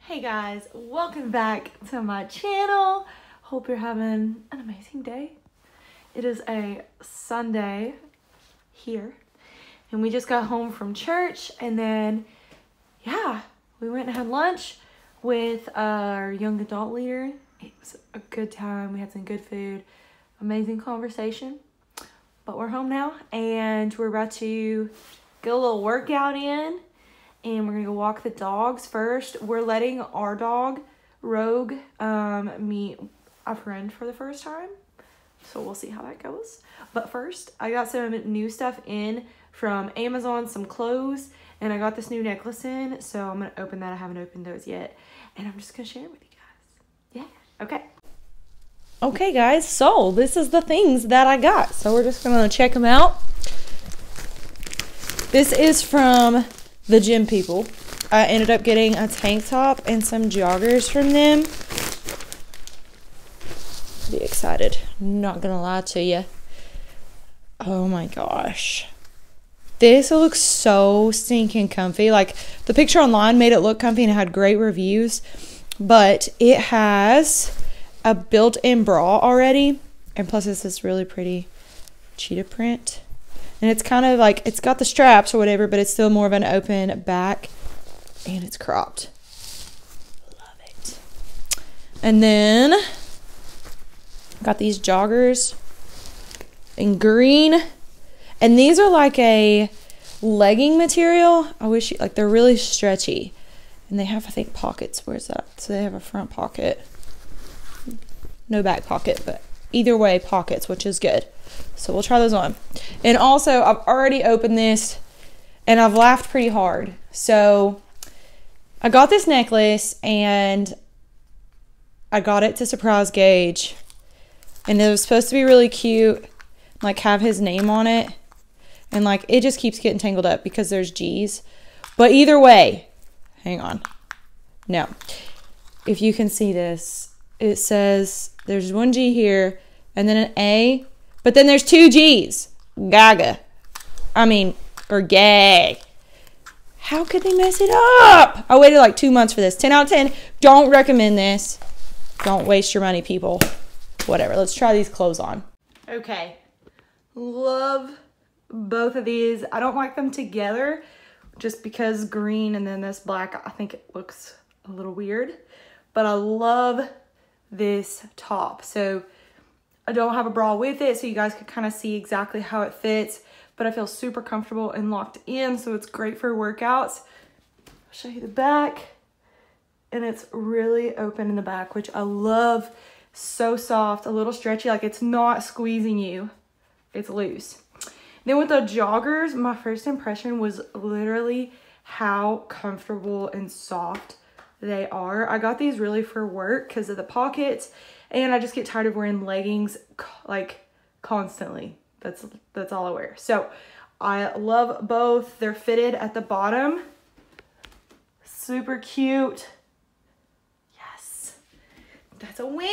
Hey guys, welcome back to my channel. Hope you're having an amazing day. It is a Sunday here and we just got home from church, and then we went and had lunch with our young adult leader. It was a good time. We had some good food, amazing conversation. But we're home now and we're about to get a little workout in. And we're gonna go walk the dogs first. We're letting our dog, Rogue, meet a friend for the first time. So we'll see how that goes. But first, I got some new stuff in from Amazon, some clothes, and I got this new necklace in. So I'm gonna open that. I haven't opened those yet. And I'm just gonna share it with you guys. Yeah, okay. Okay guys, so this is the things that I got. So we're just gonna check them out. This is from the gym people. I ended up getting a tank top and some joggers from them. Be excited, not gonna lie to you. Oh my gosh, this looks so stinking comfy. Like, the picture online made it look comfy and it had great reviews, but it has a built-in bra already, and plus it's this really pretty cheetah print. And it's kind of like, it's got the straps or whatever, but it's still more of an open back. And it's cropped. Love it. And then, got these joggers in green. And these are like a legging material. I wish, like, they're really stretchy. And they have, I think, pockets. Where's that? So they have a front pocket. No back pocket, but either way, pockets, which is good. So we'll try those on. And also, I've already opened this and I've laughed pretty hard. So I got this necklace and I got it to surprise Gage. And it was supposed to be really cute, like have his name on it. And like, it just keeps getting tangled up because there's G's. But either way, hang on. Now, if you can see this, it says there's one G here and then an A. But then there's two G's. Gaga. Or gay. How could they mess it up? I waited like 2 months for this. 10 out of 10. Don't recommend this. Don't waste your money, people. Whatever. Let's try these clothes on. Okay. Love both of these. I don't like them together just because green and then this black, I think it looks a little weird. But I love this top. So I don't have a bra with it, so you guys could kind of see exactly how it fits, but I feel super comfortable and locked in, so it's great for workouts. I'll show you the back, and it's really open in the back, which I love. So soft, a little stretchy, like it's not squeezing you, it's loose. Then with the joggers, my first impression was literally how comfortable and soft they are. I got these really for work because of the pockets. And I just get tired of wearing leggings like constantly. That's all I wear. So I love both. They're fitted at the bottom. Super cute. Yes. That's a win.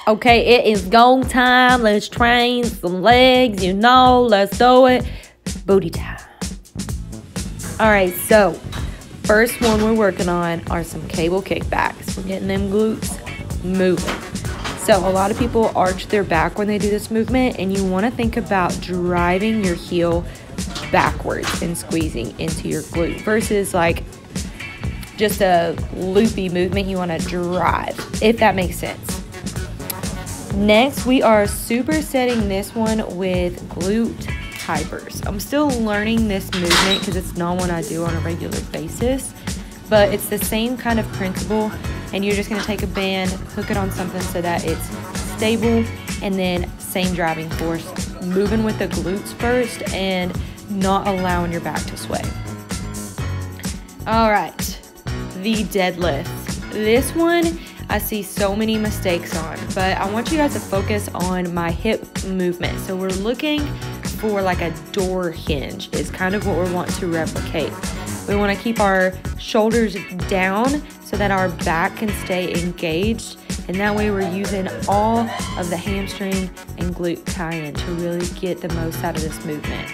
Okay, it is go time. Let's train some legs, let's do it. Booty time. All right, so first one we're working on are some cable kickbacks. We're getting them glutes moving. So a lot of people arch their back when they do this movement, and you want to think about driving your heel backwards and squeezing into your glute versus like just a loopy movement. You want to drive, if that makes sense. Next, we are supersetting this one with glute hypers. I'm still learning this movement because it's not one I do on a regular basis, but it's the same kind of principle, and you're just going to take a band, hook it on something so that it's stable, and then same driving force, moving with the glutes first and not allowing your back to sway. All right, the deadlift. This one I see so many mistakes on, but I want you guys to focus on my hip movement. So we're looking for like a door hinge is kind of what we want to replicate. We want to keep our shoulders down so that our back can stay engaged, and that way we're using all of the hamstring and glute tie-in to really get the most out of this movement.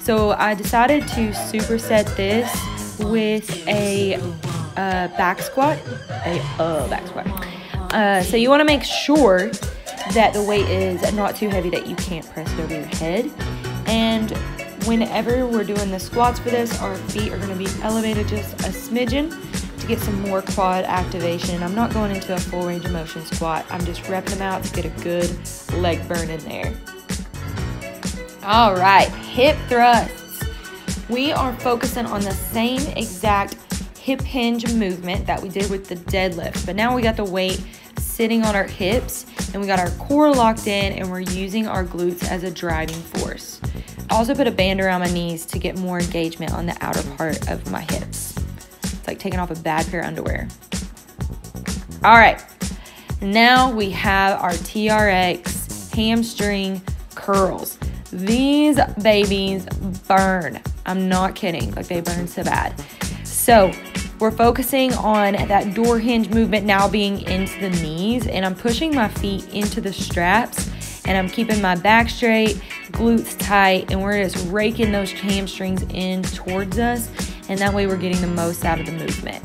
So I decided to superset this with a back squat, so you want to make sure that the weight is not too heavy that you can't press it over your head. And whenever we're doing the squats for this, our feet are going to be elevated just a smidgen to get some more quad activation. I'm not going into a full range of motion squat. I'm just repping them out to get a good leg burn in there. All right, hip thrusts. We are focusing on the same exact hip hinge movement that we did with the deadlift, but now we got the weight sitting on our hips and we got our core locked in and we're using our glutes as a driving force. I also put a band around my knees to get more engagement on the outer part of my hips. It's like taking off a bad pair of underwear. All right, now we have our TRX hamstring curls. These babies burn. I'm not kidding, like they burn so bad. So we're focusing on that door hinge movement now being into the knees, and I'm pushing my feet into the straps and I'm keeping my back straight, glutes tight, and we're just raking those hamstrings in towards us, and that way we're getting the most out of the movement.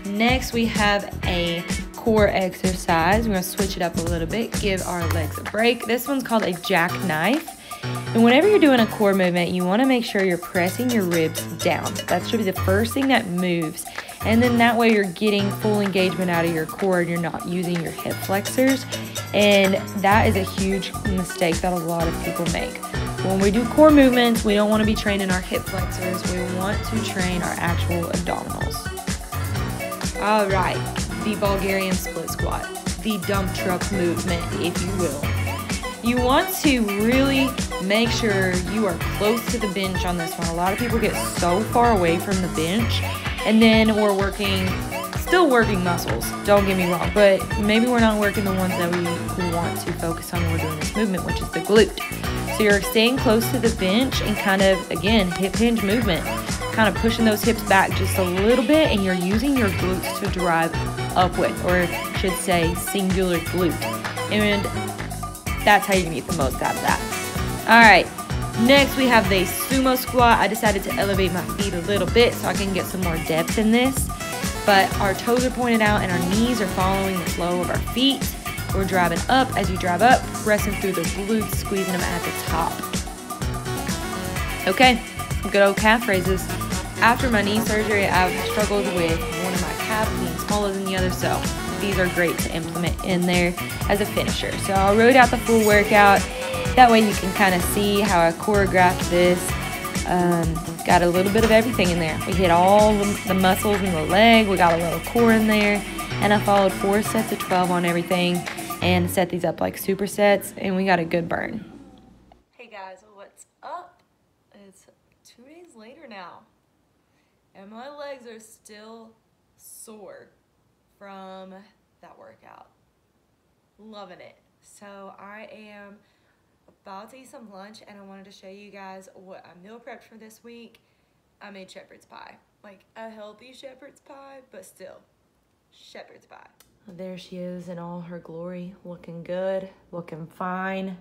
Next, we have a core exercise. We're gonna switch it up a little bit, give our legs a break. This one's called a jackknife. And whenever you're doing a core movement, you want to make sure you're pressing your ribs down. That should be the first thing that moves. And then that way you're getting full engagement out of your core and you're not using your hip flexors. And that is a huge mistake that a lot of people make. When we do core movements, we don't want to be training our hip flexors. We want to train our actual abdominals. All right, the Bulgarian split squat, the dump truck movement, if you will. You want to really make sure you are close to the bench on this one. A lot of people get so far away from the bench, and then we're still working muscles, don't get me wrong, but maybe we're not working the ones that we want to focus on when we're doing this movement, which is the glute. So you're staying close to the bench and kind of, again, hip hinge movement, kind of pushing those hips back just a little bit, and you're using your glutes to drive up with, or I should say singular glute. And that's how you can get the most out of that. All right, next we have the sumo squat. I decided to elevate my feet a little bit so I can get some more depth in this. But our toes are pointed out and our knees are following the flow of our feet. We're driving up. As you drive up, pressing through the glutes, squeezing them at the top. Okay, good old calf raises. After my knee surgery, I've struggled with one of my calves being smaller than the other, so these are great to implement in there as a finisher. So I wrote out the full workout. That way you can kind of see how I choreographed this. Got a little bit of everything in there. We hit all the muscles in the leg. We got a little core in there. And I followed 4 sets of 12 on everything and set these up like supersets, and we got a good burn. Hey guys, what's up? It's 2 days later now, and my legs are still sore from that workout. Loving it. So I am about to eat some lunch, and I wanted to show you guys what I meal prepped for this week. I made shepherd's pie, like a healthy shepherd's pie, but still shepherd's pie. There she is in all her glory, looking good, looking fine.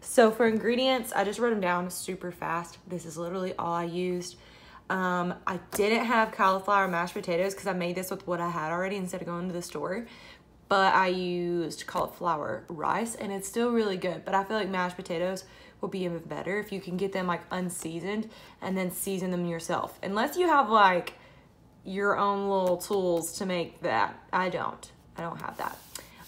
So for ingredients, I just wrote them down super fast. This is literally all I used. I didn't have cauliflower mashed potatoes because I made this with what I had already instead of going to the store. But I used cauliflower rice, and it's still really good. But I feel like mashed potatoes will be even better if you can get them like unseasoned and then season them yourself. Unless you have like your own little tools to make that. I don't have that.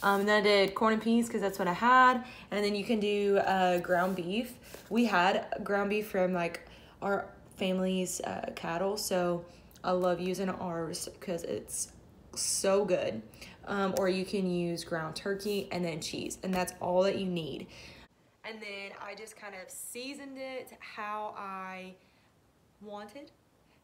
And then I did corn and peas because that's what I had. And then you can do ground beef. We had ground beef from like our family's cattle, so I love using ours because it's so good. Or you can use ground turkey and then cheese, and that's all that you need. And then I just kind of seasoned it how I wanted.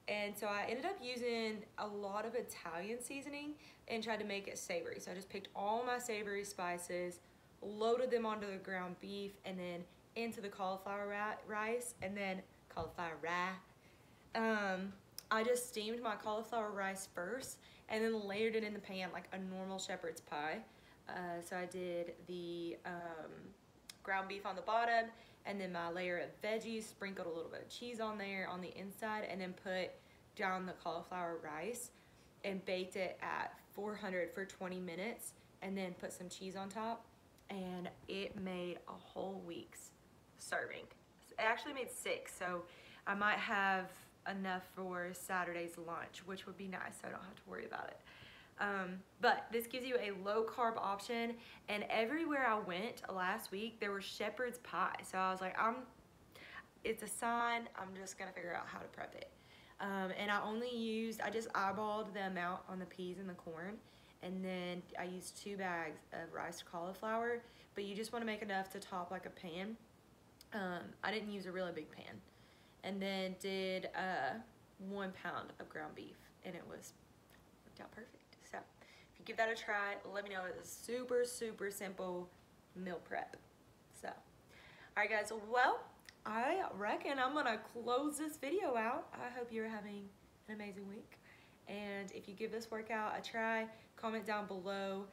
And so I ended up using a lot of Italian seasoning and tried to make it savory. So I just picked all my savory spices, loaded them onto the ground beef, and then into the cauliflower rice, and then cauliflower I just steamed my cauliflower rice first and then layered it in the pan like a normal shepherd's pie. So I did the ground beef on the bottom, and then my layer of veggies, sprinkled a little bit of cheese on there on the inside, and then put down the cauliflower rice and baked it at 400 for 20 minutes, and then put some cheese on top, and it made a whole week's serving. It actually made 6, so I might have enough for Saturday's lunch, which would be nice, so I don't have to worry about it. But this gives you a low carb option, and everywhere I went last week there was shepherd's pie, so I was like, it's a sign, I'm just gonna figure out how to prep it. And I just eyeballed the amount on the peas and the corn, and then I used 2 bags of riced cauliflower, but you just want to make enough to top like a pan. I didn't use a really big pan. And then did 1 pound of ground beef, and it worked out perfect. So if you give that a try, let me know. It's a super, super simple meal prep. So, all right guys, well, I reckon I'm gonna close this video out. I hope you're having an amazing week. And if you give this workout a try, comment down below.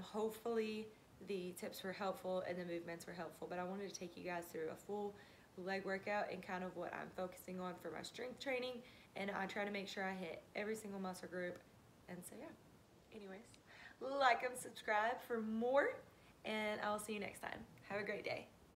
Hopefully the tips were helpful and the movements were helpful, but I wanted to take you guys through a full leg workout and kind of what I'm focusing on for my strength training, and I try to make sure I hit every single muscle group. And so yeah, anyways, like and subscribe for more, and I'll see you next time. Have a great day.